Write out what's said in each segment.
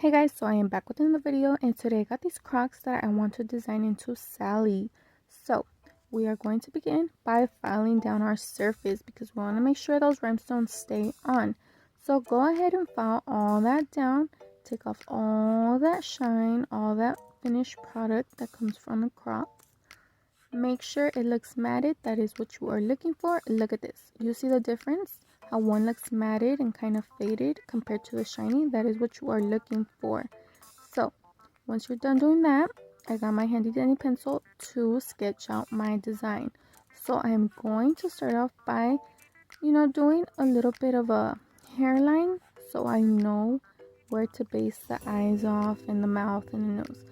Hey guys, so I am back with another video, and today I got these Crocs that I want to design into Sally. So we are going to begin by filing down our surface because we want to make sure those rhinestones stay on. So go ahead and file all that down, take off all that shine, all that finished product that comes from the Crocs. Make sure it looks matted. That is what you are looking for. Look at this. You see the difference? How one looks matted and kind of faded compared to the shiny. That is what you are looking for. So once you're done doing that, I got my handy dandy pencil to sketch out my design. So I'm going to start off by, doing a little bit of a hairline so I know where to base the eyes off and the mouth and the nose.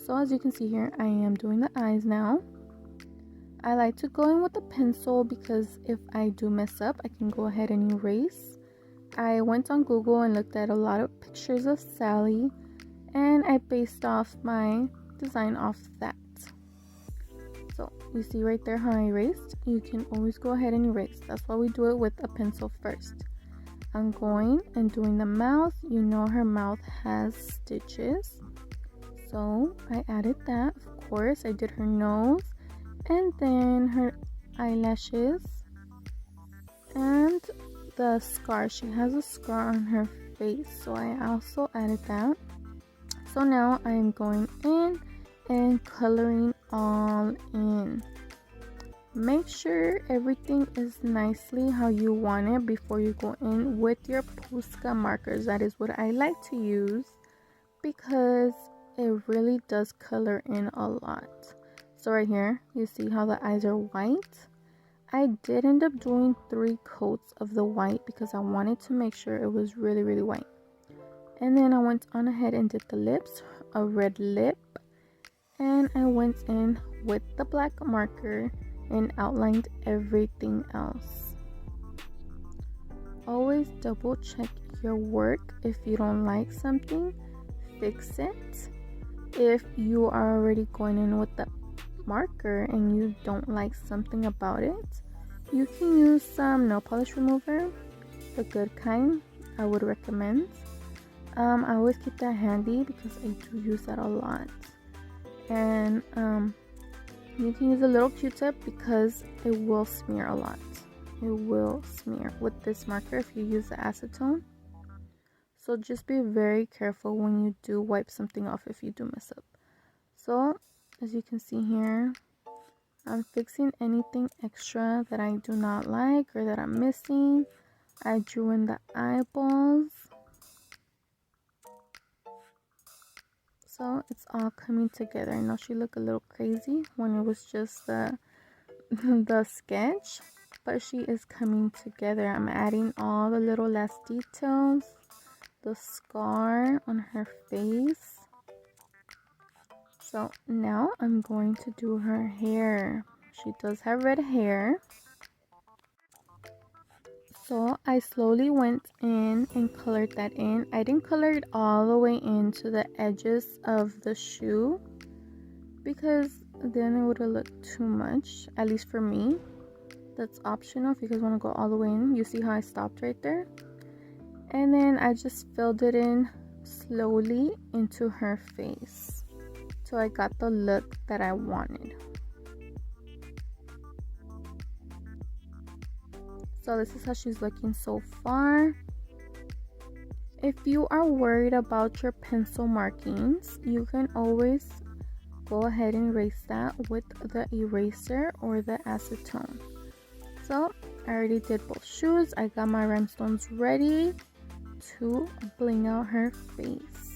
So as you can see here, I am doing the eyes now. I like to go in with a pencil because if I do mess up, I can go ahead and erase. I went on Google and looked at a lot of pictures of Sally, and I based off my design off that. So you see right there how I erased? You can always go ahead and erase. That's why we do it with a pencil first. I'm going and doing the mouth. You know her mouth has stitches, so I added that. Of course, I did her nose, and then her eyelashes and the scar. She has a scar on her face, so I also added that. So now I'm going in and coloring all in. Make sure everything is nicely how you want it before you go in with your Posca markers. That is what I like to use because it really does color in a lot. So right here, you see how the eyes are white? I did end up doing 3 coats of the white because I wanted to make sure it was really, really white. And then I went on ahead and did the lips, a red lip. And I went in with the black marker and outlined everything else. Always double check your work. If you don't like something, fix it. If you are already going in with the marker and you don't like something about it, you can use some nail polish remover, the good kind. I would recommend. I always keep that handy because I do use that a lot. And you can use a little Q-tip because it will smear a lot. It will smear with this marker if you use the acetone. So just be very careful when you do wipe something off if you do mess up. So as you can see here, I'm fixing anything extra that I do not like or that I'm missing. I drew in the eyeballs. So it's all coming together. I know she looked a little crazy when it was just the sketch, but she is coming together. I'm adding all the little last details, the scar on her face. So now I'm going to do her hair. She does have red hair. So I slowly went in and colored that in. I didn't color it all the way into the edges of the shoe because then it would have looked too much, at least for me. That's optional if you guys want to go all the way in. You see how I stopped right there? And then I just filled it in slowly into her face. So I got the look that I wanted. So this is how she's looking so far. If you are worried about your pencil markings, you can always go ahead and erase that with the eraser or the acetone. So I already did both shoes. I got my rhinestones ready to bling out her face.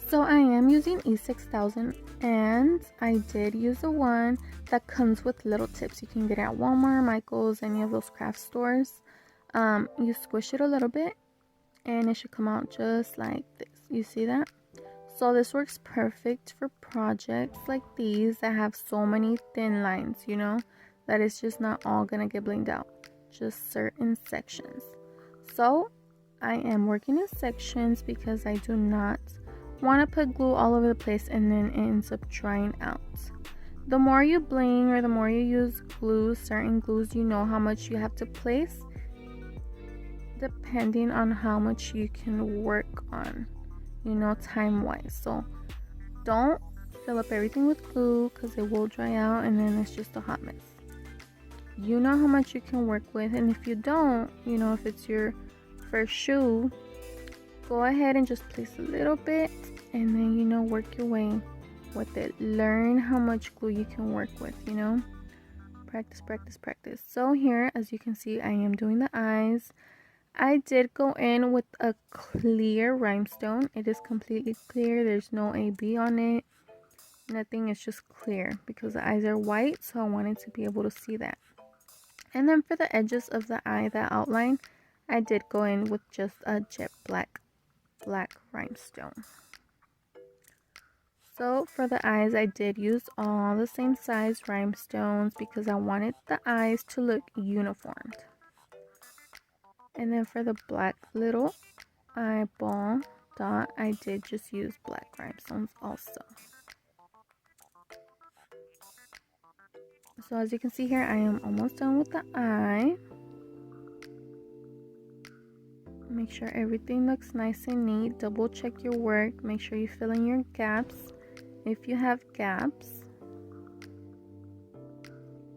So I am using E6000 and I did use the one that comes with little tips. You can get it at Walmart, Michael's, any of those craft stores. You squish it a little bit and it should come out just like this. You see that? So this works perfect for projects like these that have so many thin lines, that it's just not all gonna get blinged out, just certain sections. So I am working in sections because I do not want to put glue all over the place and then it ends up drying out. The more you bling or the more you use glue, certain glues, you know how much you have to place, depending on how much you can work on, you know, time wise. So don't fill up everything with glue because it will dry out and then it's just a hot mess. You know how much you can work with, and if you don't, you know, if it's your first shoe, go ahead and just place a little bit and then, you know, work your way with it. Learn how much glue you can work with, you know. Practice, practice, practice. So here, as you can see, I am doing the eyes. I did go in with a clear rhinestone. It is completely clear. There's no AB on it. Nothing. It's just clear because the eyes are white, so I wanted to be able to see that. And then for the edges of the eye, that outline, I did go in with just a jet black rhinestone. So for the eyes, I did use all the same size rhinestones because I wanted the eyes to look uniformed. And then for the black little eyeball dot, I did just use black rhinestones also. So as you can see here, I am almost done with the eye. Make sure everything looks nice and neat. Double check your work. Make sure you fill in your gaps if you have gaps.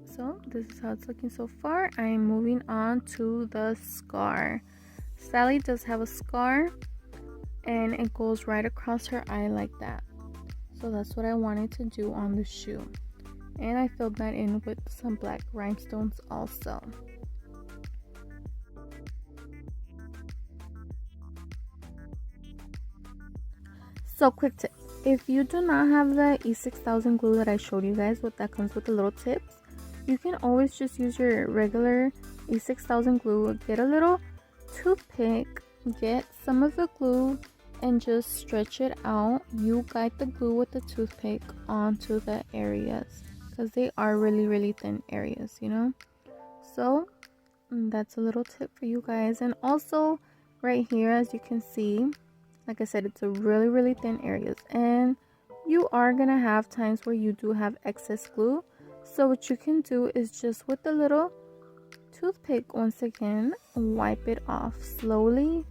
So this is how it's looking so far. I am moving on to the scar. Sally does have a scar and it goes right across her eye like that. So that's what I wanted to do on the shoe. And I filled that in with some black rhinestones also. So quick tip, if you do not have the E6000 glue that I showed you guys, what that comes with the little tips, you can always just use your regular E6000 glue. Get a little toothpick, get some of the glue and just stretch it out. You guide the glue with the toothpick onto the areas because they are really thin areas, you know. So that's a little tip for you guys. And also right here, as you can see, like I said, it's a really thin areas, and you are gonna have times where you do have excess glue. So what you can do is just with the little toothpick, once again, wipe it off slowly.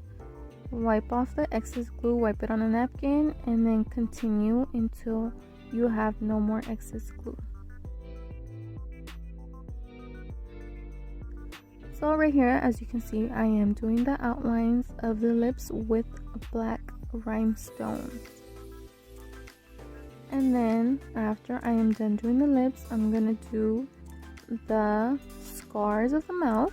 Wipe off the excess glue, wipe it on a napkin, and then continue until you have no more excess glue. So right here, as you can see, I am doing the outlines of the lips with black rhinestones. And then after I am done doing the lips, I'm gonna do the scars of the mouth.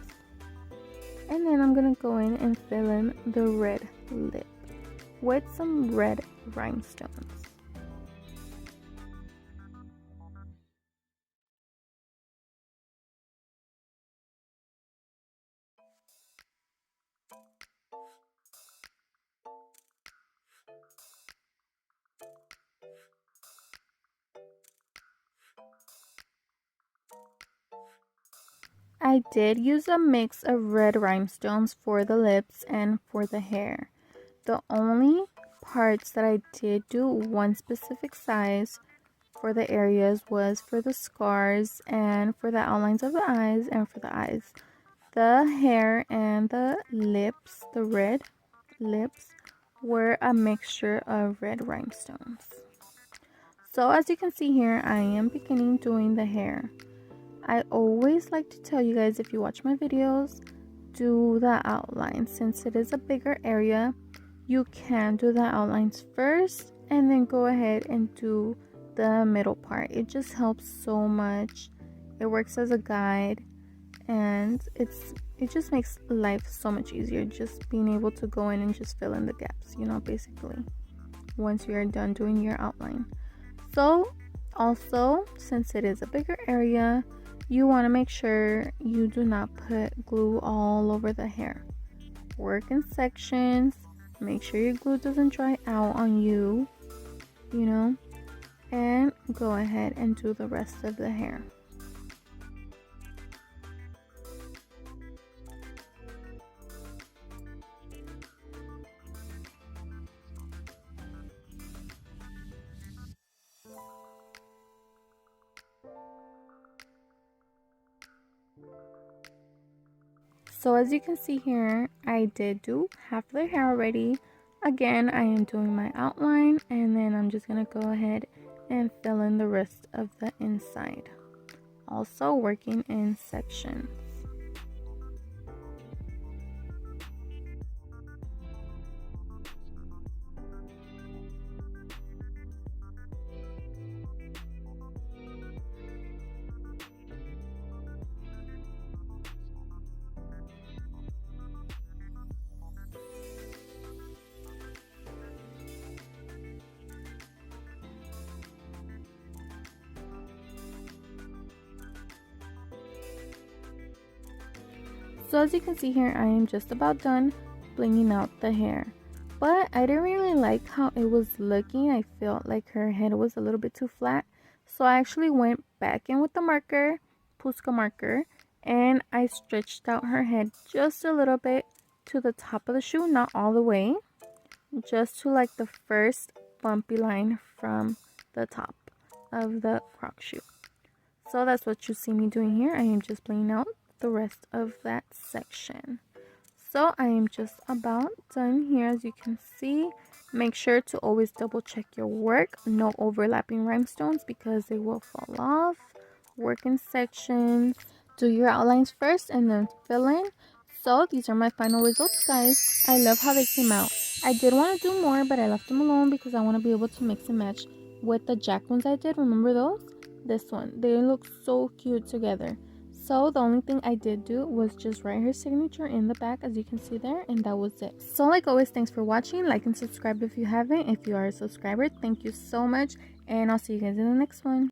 And then I'm gonna go in and fill in the red lip with some red rhinestones. I did use a mix of red rhinestones for the lips and for the hair. The only parts that I did do one specific size for the areas was for the scars and for the outlines of the eyes and for the eyes. The hair and the lips, the red lips, were a mixture of red rhinestones. So as you can see here, I am beginning doing the hair. I always like to tell you guys, if you watch my videos, do the outlines. Since it is a bigger area, you can do the outlines first and then go ahead and do the middle part. It just helps so much. It works as a guide, and it just makes life so much easier, just being able to go in and just fill in the gaps, you know, basically, once you're done doing your outline. So also, since it is a bigger area, you want to make sure you do not put glue all over the hair. Work in sections. Make sure your glue doesn't dry out on you, you know, and go ahead and do the rest of the hair. So as you can see here, I did do half of the hair already. Again, I am doing my outline, and then I'm just going to go ahead and fill in the rest of the inside. Also working in sections. So as you can see here, I am just about done blinging out the hair. But I didn't really like how it was looking. I felt like her head was a little bit too flat. So I actually went back in with the marker, Pusca marker, and I stretched out her head just a little bit to the top of the shoe, not all the way. Just to like the first bumpy line from the top of the Croc shoe. So that's what you see me doing here. I am just blinging out the rest of that section. So I am just about done here. As you can see, make sure to always double check your work. No overlapping rhinestones because they will fall off. Work in sections. Do your outlines first and then fill in. So these are my final results, guys. I love how they came out. I did want to do more, but I left them alone because I want to be able to mix and match with the jack ones I did. Remember those? This one. They look so cute together. So the only thing I did do was just write her signature in the back, as you can see there, and that was it. So like always, thanks for watching. Like and subscribe if you haven't. If you are a subscriber, thank you so much, and I'll see you guys in the next one.